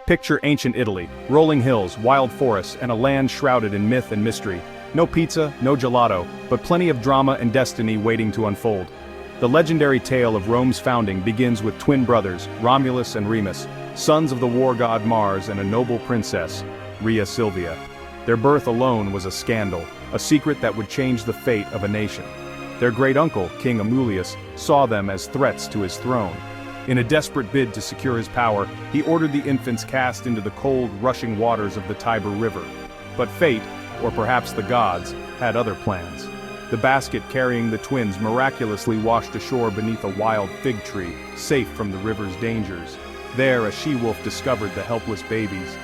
Picture ancient Italy, rolling hills, wild forests, and a land shrouded in myth and mystery. No pizza, no gelato, but plenty of drama and destiny waiting to unfold. The legendary tale of Rome's founding begins with twin brothers, Romulus and Remus, sons of the war god Mars and a noble princess, Rhea Silvia. Their birth alone was a scandal, a secret that would change the fate of a nation. Their great-uncle, King Amulius, saw them as threats to his throne. In a desperate bid to secure his power, he ordered the infants cast into the cold, rushing waters of the Tiber River. But fate, or perhaps the gods, had other plans. The basket carrying the twins miraculously washed ashore beneath a wild fig tree, safe from the river's dangers. There, a she-wolf discovered the helpless babies.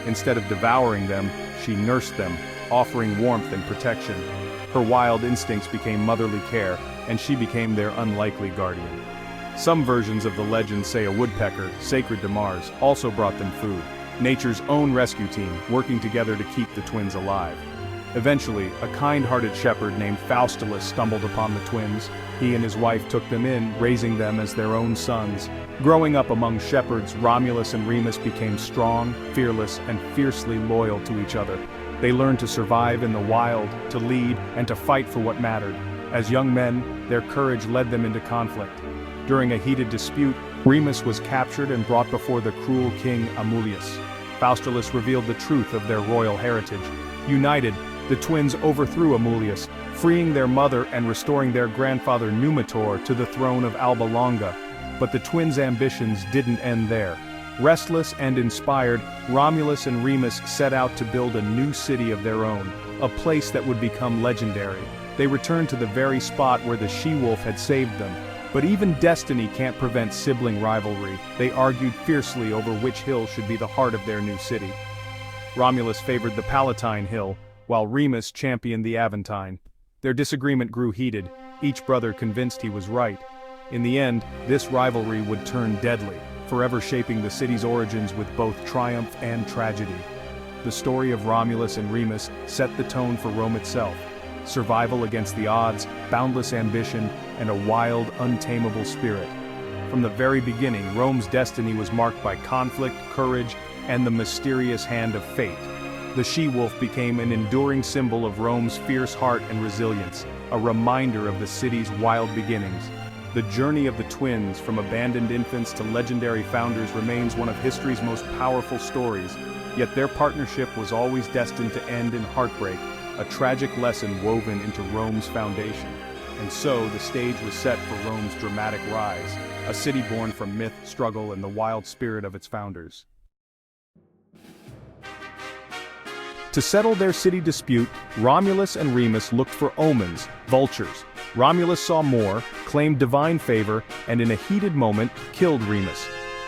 Instead of devouring them, she nursed them, offering warmth and protection. Her wild instincts became motherly care, and she became their unlikely guardian. Some versions of the legend say a woodpecker, sacred to Mars, also brought them food, nature's own rescue team working together to keep the twins alive. Eventually, a kind-hearted shepherd named Faustulus stumbled upon the twins. He and his wife took them in, raising them as their own sons. Growing up among shepherds, Romulus and Remus became strong, fearless, and fiercely loyal to each other. They learned to survive in the wild, to lead, and to fight for what mattered. As young men, their courage led them into conflict. During a heated dispute, Remus was captured and brought before the cruel king Amulius. Faustulus revealed the truth of their royal heritage. United, the twins overthrew Amulius, freeing their mother and restoring their grandfather Numitor to the throne of Alba Longa. But the twins' ambitions didn't end there. Restless and inspired, Romulus and Remus set out to build a new city of their own, a place that would become legendary. They returned to the very spot where the she-wolf had saved them. But even destiny can't prevent sibling rivalry. They argued fiercely over which hill should be the heart of their new city. Romulus favored the Palatine Hill, while Remus championed the Aventine. Their disagreement grew heated, each brother convinced he was right. In the end, this rivalry would turn deadly, forever shaping the city's origins with both triumph and tragedy. The story of Romulus and Remus set the tone for Rome itself. Survival against the odds, boundless ambition, and a wild, untamable spirit. From the very beginning, Rome's destiny was marked by conflict, courage, and the mysterious hand of fate. The she-wolf became an enduring symbol of Rome's fierce heart and resilience, a reminder of the city's wild beginnings. The journey of the twins, from abandoned infants to legendary founders, remains one of history's most powerful stories, yet their partnership was always destined to end in heartbreak, a tragic lesson woven into Rome's foundation. And so, the stage was set for Rome's dramatic rise, a city born from myth, struggle, and the wild spirit of its founders. To settle their city dispute, Romulus and Remus looked for omens, vultures. Romulus saw more, claimed divine favor, and in a heated moment, killed Remus.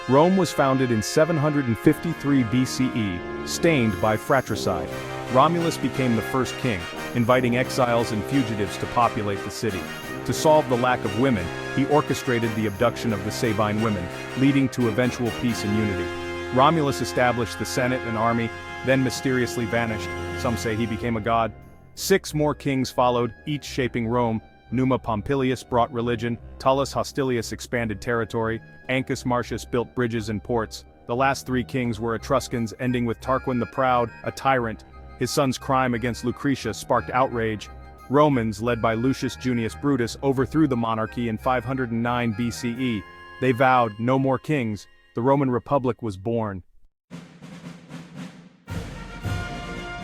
Rome was founded in 753 BCE, stained by fratricide. Romulus became the first king, inviting exiles and fugitives to populate the city. To solve the lack of women, he orchestrated the abduction of the Sabine women, leading to eventual peace and unity. Romulus established the Senate and army, then mysteriously vanished. Some say he became a god. 6 more kings followed, each shaping Rome. Numa Pompilius brought religion, Tullus Hostilius expanded territory, Ancus Marcius built bridges and ports. The last 3 kings were Etruscans, ending with Tarquin the Proud, a tyrant. His son's crime against Lucretia sparked outrage. Romans, led by Lucius Junius Brutus, overthrew the monarchy in 509 BCE. They vowed, no more kings. The Roman Republic was born.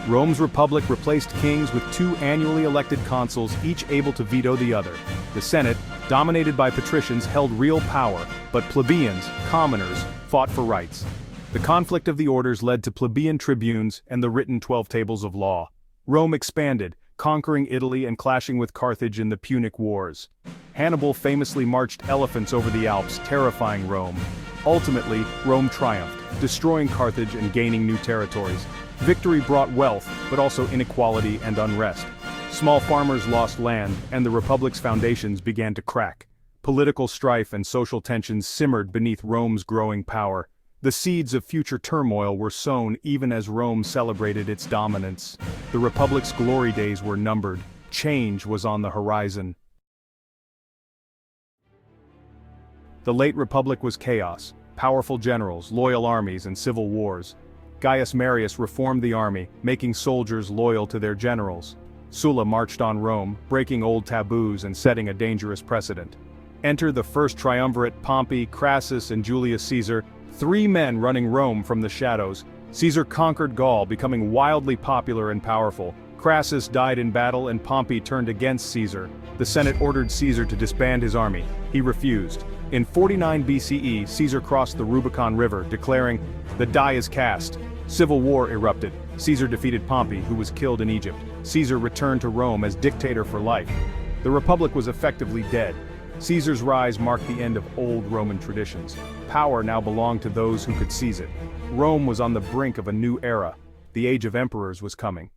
Rome's republic replaced kings with 2 annually elected consuls, each able to veto the other. The Senate, dominated by patricians, held real power, but plebeians, commoners, fought for rights. The conflict of the orders led to plebeian tribunes and the written 12 tables of law. Rome expanded, conquering Italy and clashing with Carthage in the Punic Wars. Hannibal famously marched elephants over the Alps, terrifying Rome. Ultimately, Rome triumphed, destroying Carthage and gaining new territories. Victory brought wealth, but also inequality and unrest. Small farmers lost land, and the Republic's foundations began to crack. Political strife and social tensions simmered beneath Rome's growing power. The seeds of future turmoil were sown even as Rome celebrated its dominance. The Republic's glory days were numbered. Change was on the horizon. The late Republic was chaos. powerful generals, loyal armies, and civil wars. Gaius Marius reformed the army, making soldiers loyal to their generals. Sulla marched on Rome, breaking old taboos and setting a dangerous precedent. Enter the first triumvirate: Pompey, Crassus, and Julius Caesar, three men running Rome from the shadows. Caesar conquered Gaul, becoming wildly popular and powerful. Crassus died in battle and Pompey turned against Caesar. The Senate ordered Caesar to disband his army. He refused. In 49 BCE, Caesar crossed the Rubicon River, declaring, "The die is cast." Civil war erupted. Caesar defeated Pompey, who was killed in Egypt. Caesar returned to Rome as dictator for life. The Republic was effectively dead. Caesar's rise marked the end of old Roman traditions. Power now belonged to those who could seize it. Rome was on the brink of a new era. The age of emperors was coming.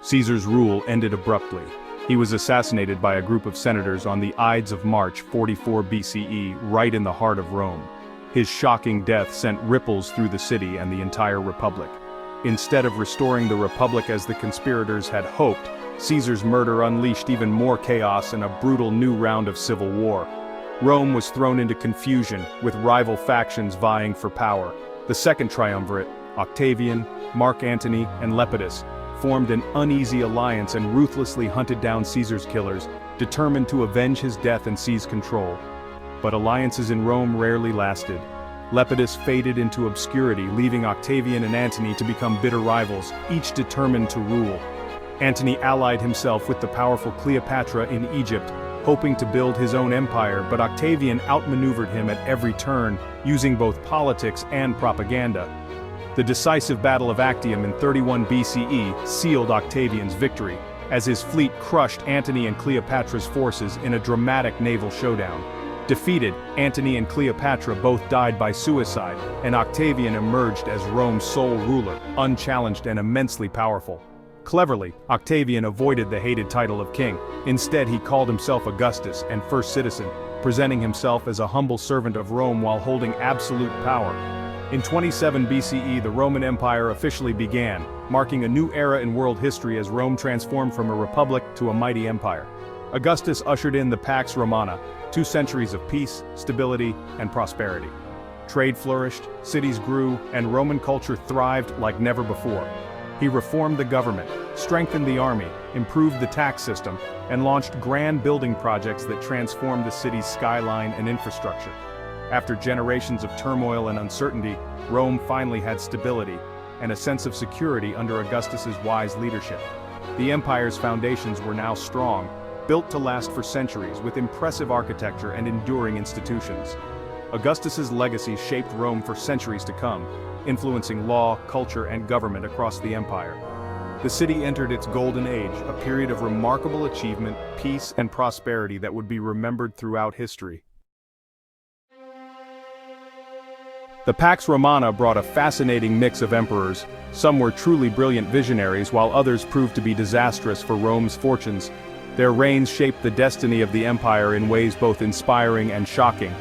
Caesar's rule ended abruptly. He was assassinated by a group of senators on the Ides of March 44 BCE, right in the heart of Rome. His shocking death sent ripples through the city and the entire Republic. Instead of restoring the Republic as the conspirators had hoped, Caesar's murder unleashed even more chaos and a brutal new round of civil war. Rome was thrown into confusion, with rival factions vying for power. The second triumvirate, Octavian, Mark Antony, and Lepidus, formed an uneasy alliance and ruthlessly hunted down Caesar's killers, determined to avenge his death and seize control. But alliances in Rome rarely lasted. Lepidus faded into obscurity, leaving Octavian and Antony to become bitter rivals, each determined to rule. Antony allied himself with the powerful Cleopatra in Egypt, hoping to build his own empire, but Octavian outmaneuvered him at every turn, using both politics and propaganda. The decisive Battle of Actium in 31 BCE sealed Octavian's victory, as his fleet crushed Antony and Cleopatra's forces in a dramatic naval showdown. Defeated, Antony and Cleopatra both died by suicide, and Octavian emerged as Rome's sole ruler, unchallenged and immensely powerful. Cleverly, Octavian avoided the hated title of king. Instead, he called himself Augustus and first citizen, presenting himself as a humble servant of Rome while holding absolute power. In 27 BCE, the Roman Empire officially began, marking a new era in world history as Rome transformed from a republic to a mighty empire. Augustus ushered in the Pax Romana, 2 centuries of peace, stability, and prosperity. Trade flourished, cities grew, and Roman culture thrived like never before. He reformed the government, strengthened the army, improved the tax system, and launched grand building projects that transformed the city's skyline and infrastructure. After generations of turmoil and uncertainty, Rome finally had stability and a sense of security under Augustus's wise leadership. The empire's foundations were now strong, built to last for centuries with impressive architecture and enduring institutions. Augustus's legacy shaped Rome for centuries to come, influencing law, culture, and government across the empire. The city entered its golden age, a period of remarkable achievement, peace, and prosperity that would be remembered throughout history. The Pax Romana brought a fascinating mix of emperors. Some were truly brilliant visionaries, while others proved to be disastrous for Rome's fortunes. Their reigns shaped the destiny of the empire in ways both inspiring and shocking.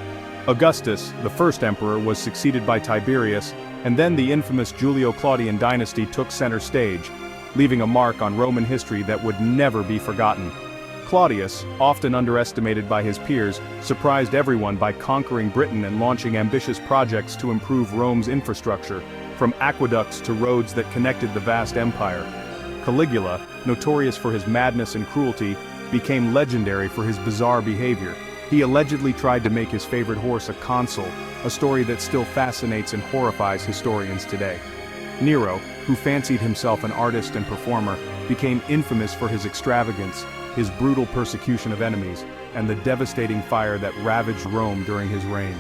Augustus, the first emperor, was succeeded by Tiberius, and then the infamous Julio-Claudian dynasty took center stage, leaving a mark on Roman history that would never be forgotten. Claudius, often underestimated by his peers, surprised everyone by conquering Britain and launching ambitious projects to improve Rome's infrastructure, from aqueducts to roads that connected the vast empire. Caligula, notorious for his madness and cruelty, became legendary for his bizarre behavior. He allegedly tried to make his favorite horse a consul, a story that still fascinates and horrifies historians today. Nero, who fancied himself an artist and performer, became infamous for his extravagance, his brutal persecution of enemies, and the devastating fire that ravaged Rome during his reign.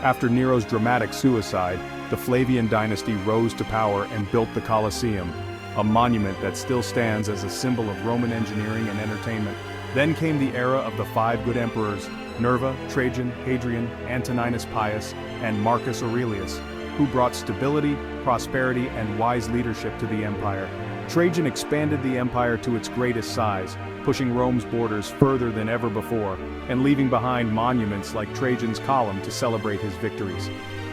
After Nero's dramatic suicide, the Flavian dynasty rose to power and built the Colosseum, a monument that still stands as a symbol of Roman engineering and entertainment. Then came the era of the 5 good emperors, Nerva, Trajan, Hadrian, Antoninus Pius, and Marcus Aurelius, who brought stability, prosperity, and wise leadership to the empire. Trajan expanded the empire to its greatest size, pushing Rome's borders further than ever before, and leaving behind monuments like Trajan's Column to celebrate his victories.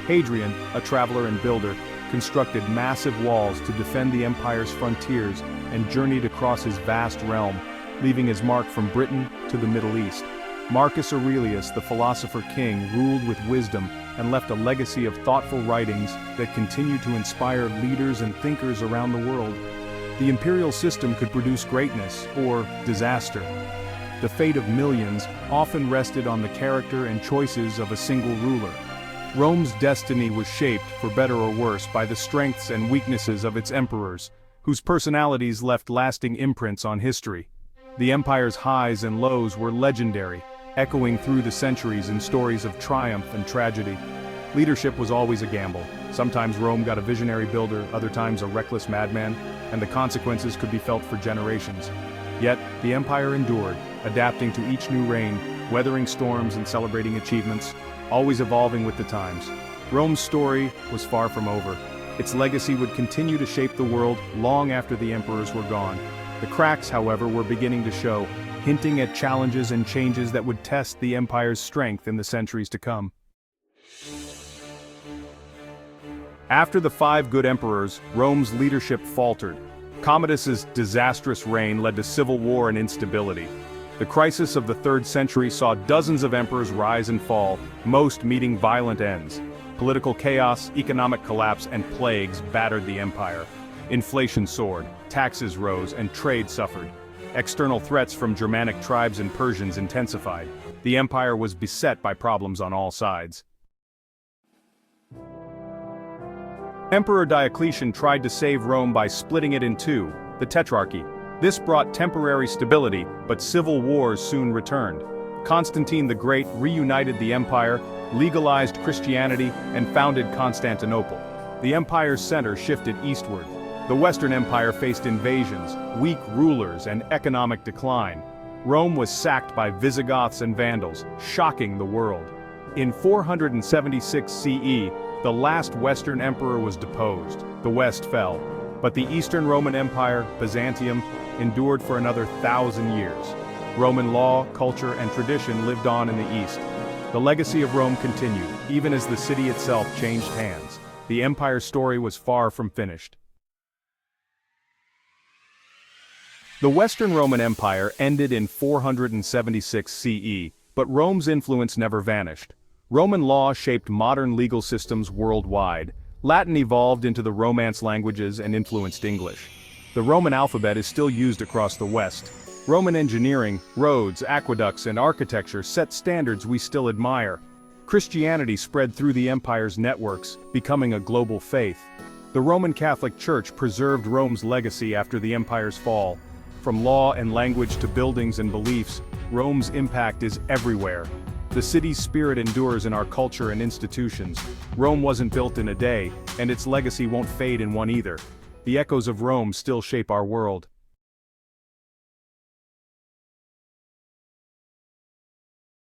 Hadrian, a traveler and builder, constructed massive walls to defend the empire's frontiers and journeyed across his vast realm, leaving his mark from Britain to the Middle East. Marcus Aurelius, the philosopher king, ruled with wisdom and left a legacy of thoughtful writings that continue to inspire leaders and thinkers around the world. The imperial system could produce greatness or disaster. The fate of millions often rested on the character and choices of a single ruler. Rome's destiny was shaped, for better or worse, by the strengths and weaknesses of its emperors, whose personalities left lasting imprints on history. The empire's highs and lows were legendary, echoing through the centuries in stories of triumph and tragedy. Leadership was always a gamble. Sometimes Rome got a visionary builder, other times a reckless madman, and the consequences could be felt for generations. Yet, the empire endured, adapting to each new reign, weathering storms and celebrating achievements, always evolving with the times. Rome's story was far from over. Its legacy would continue to shape the world long after the emperors were gone. The cracks, however, were beginning to show, hinting at challenges and changes that would test the empire's strength in the centuries to come. After the 5 good emperors, Rome's leadership faltered. Commodus's disastrous reign led to civil war and instability. The crisis of the 3rd century saw dozens of emperors rise and fall, most meeting violent ends. Political chaos, economic collapse, and plagues battered the empire. Inflation soared, taxes rose, and trade suffered. External threats from Germanic tribes and Persians intensified. The empire was beset by problems on all sides. Emperor Diocletian tried to save Rome by splitting it in two, the Tetrarchy. This brought temporary stability, but civil wars soon returned. Constantine the Great reunited the empire, legalized Christianity, and founded Constantinople. The empire's center shifted eastward. The Western Empire faced invasions, weak rulers, and economic decline. Rome was sacked by Visigoths and Vandals, shocking the world. In 476 CE, the last Western emperor was deposed. The West fell. But the Eastern Roman Empire, Byzantium, endured for another 1,000 years. Roman law, culture, and tradition lived on in the East. The legacy of Rome continued, even as the city itself changed hands. The empire's story was far from finished. The Western Roman Empire ended in 476 CE, but Rome's influence never vanished. Roman law shaped modern legal systems worldwide. Latin evolved into the Romance languages and influenced English. The Roman alphabet is still used across the West. Roman engineering, roads, aqueducts, and architecture set standards we still admire. Christianity spread through the empire's networks, becoming a global faith. The Roman Catholic Church preserved Rome's legacy after the empire's fall. From law and language to buildings and beliefs, Rome's impact is everywhere. The city's spirit endures in our culture and institutions. Rome wasn't built in a day, and its legacy won't fade in one either. The echoes of Rome still shape our world.